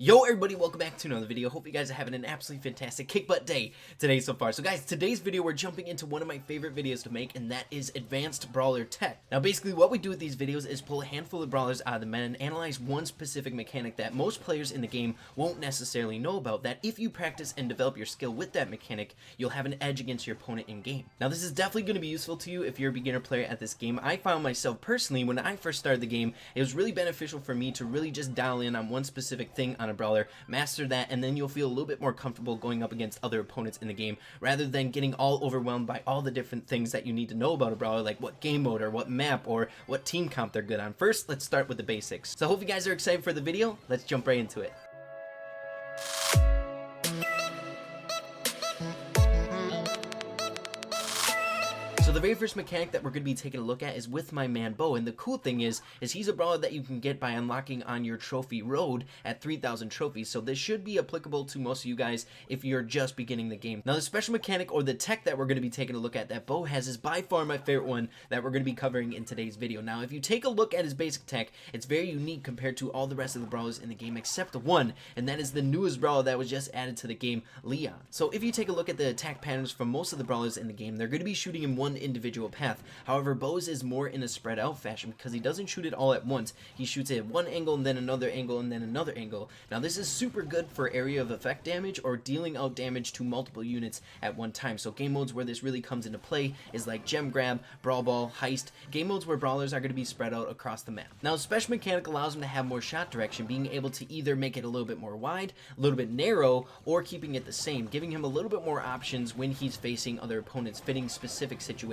Yo everybody, welcome back to another video. Hope you guys are having an absolutely fantastic kick butt day today so far. So guys, today's video we're jumping into one of my favorite videos to make, and that is Advanced Brawler Tech. Now basically what we do with these videos is pull a handful of brawlers out of the meta and analyze one specific mechanic that most players in the game won't necessarily know about, that if you practice and develop your skill with that mechanic, you'll have an edge against your opponent in game. Now this is definitely going to be useful to you if you're a beginner player at this game. I found myself personally, when I first started the game, it was really beneficial for me to really just dial in on one specific thing on a brawler, master that, and then you'll feel a little bit more comfortable going up against other opponents in the game, rather than getting all overwhelmed by all the different things that you need to know about a brawler, like what game mode or what map or what team comp they're good on. First, let's start with the basics. So I hope you guys are excited for the video. Let's jump right into it. So the very first mechanic that we're going to be taking a look at is with my man Bo, and the cool thing is he's a brawler that you can get by unlocking on your trophy road at 3,000 trophies, so this should be applicable to most of you guys if you're just beginning the game. Now the special mechanic or the tech that we're going to be taking a look at that Bo has is by far my favorite one that we're going to be covering in today's video. Now if you take a look at his basic tech, it's very unique compared to all the rest of the brawlers in the game except one, and that is the newest brawler that was just added to the game, Leon. So if you take a look at the attack patterns from most of the brawlers in the game, they're going to be shooting in one individual path. However, Bo's is more in a spread out fashion because he doesn't shoot it all at once. He shoots it at one angle and then another angle and then another angle. Now this is super good for area of effect damage or dealing out damage to multiple units at one time. So game modes where this really comes into play is like gem grab, brawl ball, heist, game modes where brawlers are going to be spread out across the map. Now a special mechanic allows him to have more shot direction, being able to either make it a little bit more wide, a little bit narrow, or keeping it the same, giving him a little bit more options when he's facing other opponents fitting specific situations.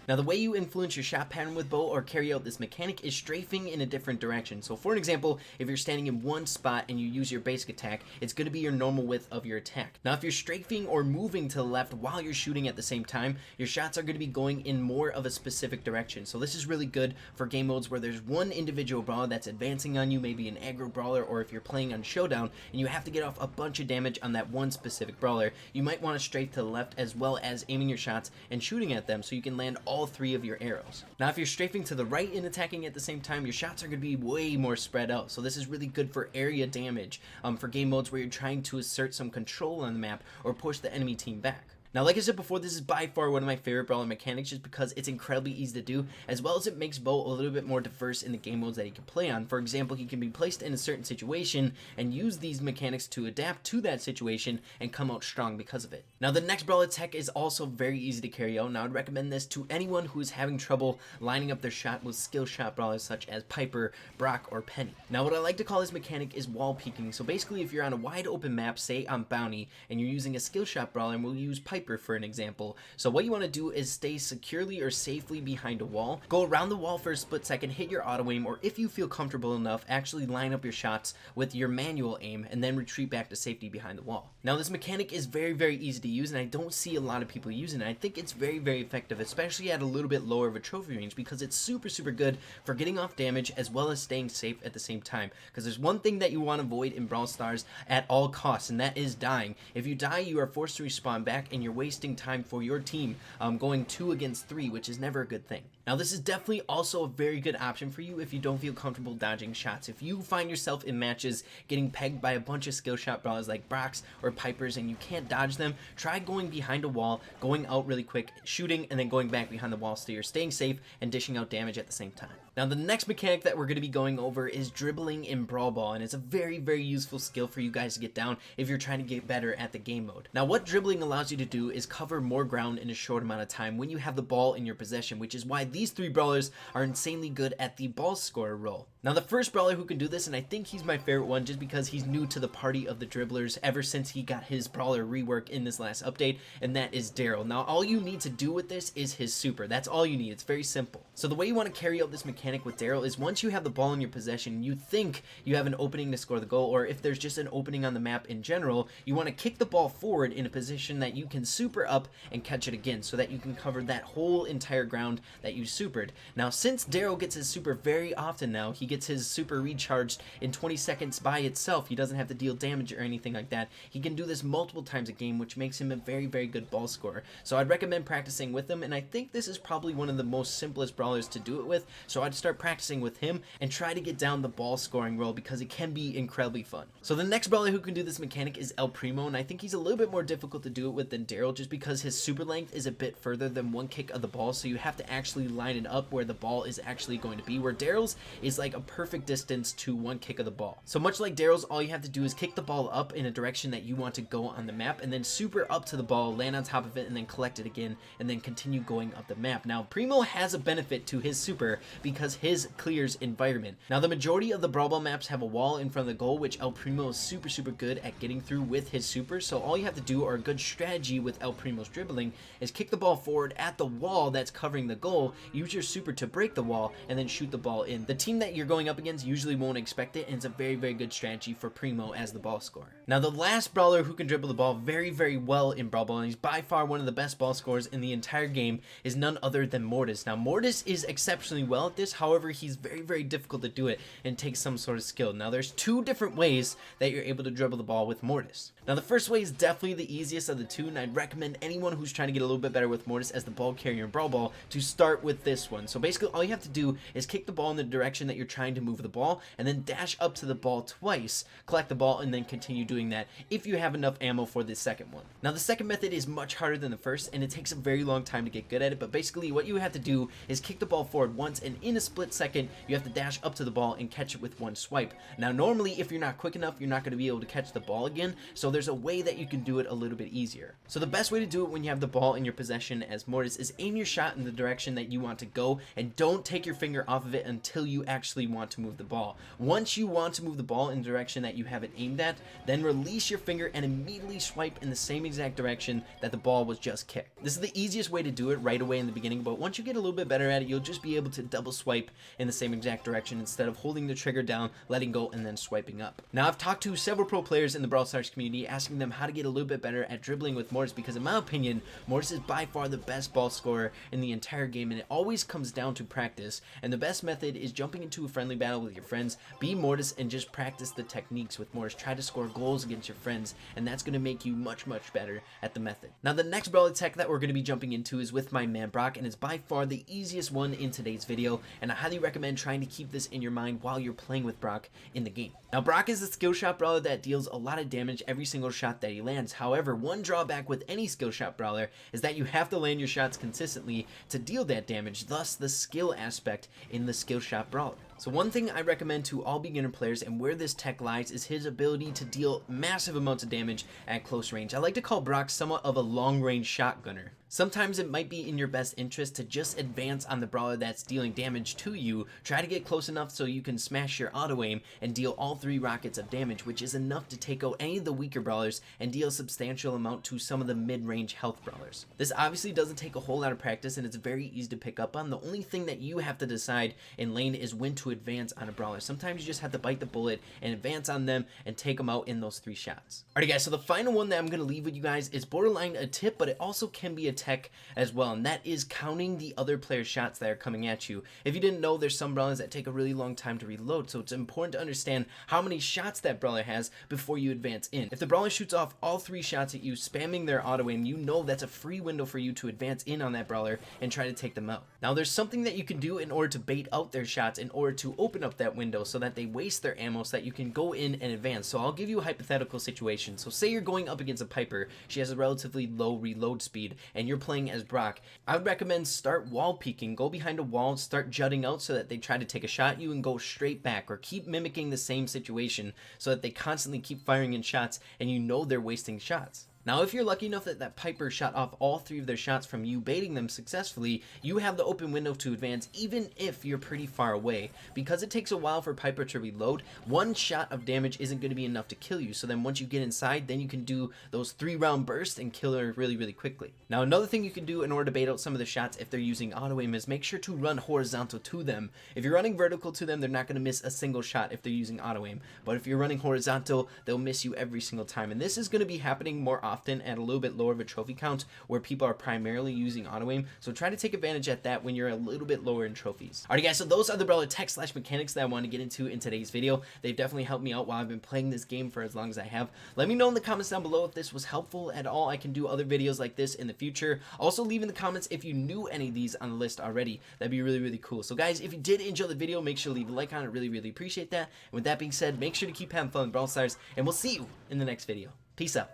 Now the way you influence your shot pattern with Bo or carry out this mechanic is strafing in a different direction. So for an example, if you're standing in one spot and you use your basic attack, it's going to be your normal width of your attack. Now if you're strafing or moving to the left while you're shooting at the same time, your shots are going to be going in more of a specific direction. So this is really good for game modes where there's one individual brawler that's advancing on you, maybe an aggro brawler, or if you're playing on showdown and you have to get off a bunch of damage on that one specific brawler, you might want to strafe to the left as well as aiming your shots and shooting at them so you can land all three of your arrows. Now if you're strafing to the right and attacking at the same time, your shots are going to be way more spread out, so this is really good for area damage for game modes where you're trying to assert some control on the map or push the enemy team back. Now like I said before, this is by far one of my favorite brawler mechanics just because it's incredibly easy to do, as well as it makes Bo a little bit more diverse in the game modes that he can play on. For example, he can be placed in a certain situation and use these mechanics to adapt to that situation and come out strong because of it. Now the next brawler tech is also very easy to carry out, and I would recommend this to anyone who is having trouble lining up their shot with skill shot brawlers such as Piper, Brock, or Penny. Now what I like to call this mechanic is wall peeking. So basically if you're on a wide open map, say on Bounty, and you're using a skill shot brawler, and we'll use Piper for an example. So what you want to do is stay securely or safely behind a wall, go around the wall for a split second, hit your auto aim, or if you feel comfortable enough, actually line up your shots with your manual aim and then retreat back to safety behind the wall. Now this mechanic is very easy to use, and I don't see a lot of people using it. I think it's very effective, especially at a little bit lower of a trophy range, because it's super good for getting off damage as well as staying safe at the same time. Because there's one thing that you want to avoid in Brawl Stars at all costs, and that is dying. If you die, you are forced to respawn back and you're wasting time for your team going 2 against 3, which is never a good thing. Now this is definitely also a very good option for you if you don't feel comfortable dodging shots. If you find yourself in matches getting pegged by a bunch of skill shot brawlers like Brocks or Pipers and you can't dodge them, try going behind a wall, going out really quick, shooting, and then going back behind the wall so you're staying safe and dishing out damage at the same time. Now the next mechanic that we're going to be going over is dribbling in Brawl Ball, and it's a very useful skill for you guys to get down if you're trying to get better at the game mode. Now what dribbling allows you to do is cover more ground in a short amount of time when you have the ball in your possession, which is why these 3 brawlers are insanely good at the ball scorer role. Now the first brawler who can do this, and I think he's my favorite one just because he's new to the party of the dribblers ever since he got his brawler rework in this last update, and that is Daryl. Now all you need to do with this is his super. That's all you need. It's very simple. So the way you want to carry out this mechanic with Daryl is once you have the ball in your possession, you think you have an opening to score the goal, or if there's just an opening on the map in general, you want to kick the ball forward in a position that you can super up and catch it again so that you can cover that whole entire ground that you supered. Now, since Daryl gets his super very often now, he gets his super recharged in 20 seconds by itself. He doesn't have to deal damage or anything like that. He can do this multiple times a game, which makes him a very, very good ball scorer. So I'd recommend practicing with him, and I think this is probably one of the most simplest brawlers to do it with. So I'd start practicing with him and try to get down the ball scoring role because it can be incredibly fun. So the next brawler who can do this mechanic is El Primo, and I think he's a little bit more difficult to do it with than Daryl, just because his super length is a bit further than one kick of the ball, so you have to actually line it up where the ball is actually going to be, where Daryl's is like a perfect distance to one kick of the ball. So much like Daryl's, all you have to do is kick the ball up in a direction that you want to go on the map, and then super up to the ball, land on top of it, and then collect it again, and then continue going up the map. Now, Primo has a benefit to his super because his clears environment. Now, the majority of the Brawl Ball maps have a wall in front of the goal, which El Primo is super good at getting through with his super, so all you have to do, or a good strategy with El Primo's dribbling, is kick the ball forward at the wall that's covering the goal, use your super to break the wall, and then shoot the ball in. The team that you're going up against usually won't expect it, and it's a very good strategy for Primo as the ball scorer. Now, the last brawler who can dribble the ball very well in Brawl Ball, and he's by far one of the best ball scorers in the entire game, is none other than Mortis. Now, Mortis is exceptionally well at this, however, he's very difficult to do it and takes some sort of skill. Now, there's two different ways that you're able to dribble the ball with Mortis. Now, the first way is definitely the easiest of the two, and I'd recommend anyone who's trying to get a little bit better with Mortis as the ball carrier in Brawl Ball to start with this one. So basically, all you have to do is kick the ball in the direction that you're trying to move the ball, and then dash up to the ball twice, collect the ball, and then continue doing that if you have enough ammo for the second one. Now, the second method is much harder than the first, and it takes a very long time to get good at it, but basically what you have to do is kick the ball forward once, and in a split second, you have to dash up to the ball and catch it with one swipe. Now, normally, if you're not quick enough, you're not going to be able to catch the ball again, so there's a way that you can do it a little bit easier. So the best way to do it when you have the ball in your possession as Mortis is aim your shot in the direction that you want to go, and don't take your finger off of it until you actually want to move the ball. Once you want to move the ball in the direction that you have it aimed at, then release your finger and immediately swipe in the same exact direction that the ball was just kicked. This is the easiest way to do it right away in the beginning, but once you get a little bit better at it, you'll just be able to double swipe in the same exact direction instead of holding the trigger down, letting go, and then swiping up. Now, I've talked to several pro players in the Brawl Stars community asking them how to get a little bit better at dribbling with Mortis, because in my opinion, Mortis is by far the best ball scorer in the entire game, and it always comes down to practice. And the best method is jumping into a friendly battle with your friends, be Mortis, and just practice the techniques with Mortis. Try to score goals against your friends, and that's going to make you much better at the method. Now, the next Brawler tech that we're going to be jumping into is with my man Brock, and it's by far the easiest one in today's video, and I highly recommend trying to keep this in your mind while you're playing with Brock in the game. Now, Brock is a skill shot brawler that deals a lot of damage every single shot that he lands. However, one drawback with any skill shot brawler is that you have to land your shots consistently to deal that damage, thus the skill aspect in the skill shot brawler. So one thing I recommend to all beginner players, and where this tech lies, is his ability to deal massive amounts of damage at close range. I like to call Brock somewhat of a long-range shotgunner. Sometimes it might be in your best interest to just advance on the brawler that's dealing damage to you, try to get close enough so you can smash your auto aim and deal all 3 rockets of damage, which is enough to take out any of the weaker brawlers and deal a substantial amount to some of the mid-range health brawlers. This obviously doesn't take a whole lot of practice, and it's very easy to pick up on. The only thing that you have to decide in lane is when to advance on a brawler. Sometimes you just have to bite the bullet and advance on them and take them out in those 3 shots. Alright guys, so the final one that I'm going to leave with you guys is borderline a tip, but it also can be a tech as well, and that is counting the other player's shots that are coming at you. If you didn't know, there's some brawlers that take a really long time to reload, so it's important to understand how many shots that brawler has before you advance in. If the brawler shoots off all 3 shots at you, spamming their auto aim, you know that's a free window for you to advance in on that brawler and try to take them out. Now, there's something that you can do in order to bait out their shots in order to open up that window so that they waste their ammo so that you can go in and advance. So I'll give you a hypothetical situation. So say you're going up against a Piper, she has a relatively low reload speed, and you're playing as Brock. I would recommend start wall peeking, go behind a wall, start jutting out so that they try to take a shot at you and go straight back, or keep mimicking the same situation so that they constantly keep firing in shots and you know they're wasting shots. Now, if you're lucky enough that that Piper shot off all 3 of their shots from you baiting them successfully, you have the open window to advance even if you're pretty far away. Because it takes a while for Piper to reload, 1 shot of damage isn't going to be enough to kill you. So then once you get inside, then you can do those 3-round bursts and kill her really quickly. Now, another thing you can do in order to bait out some of the shots if they're using auto aim is make sure to run horizontal to them. If you're running vertical to them, they're not going to miss a single shot if they're using auto aim. But if you're running horizontal, they'll miss you every single time. And this is going to be happening more often often at a little bit lower of a trophy count where people are primarily using auto aim, so try to take advantage at that when you're a little bit lower in trophies. Alright guys, so those are the brawler tech / mechanics that I want to get into in today's video. They've definitely helped me out while I've been playing this game for as long as I have. Let me know in the comments down below if this was helpful at all. I can do other videos like this in the future. Also leave in the comments if you knew any of these on the list already. That'd be really cool. So guys, if you did enjoy the video, make sure to leave a like on it. Really appreciate that. And with that being said, make sure to keep having fun with Brawl Stars, and we'll see you in the next video. Peace out.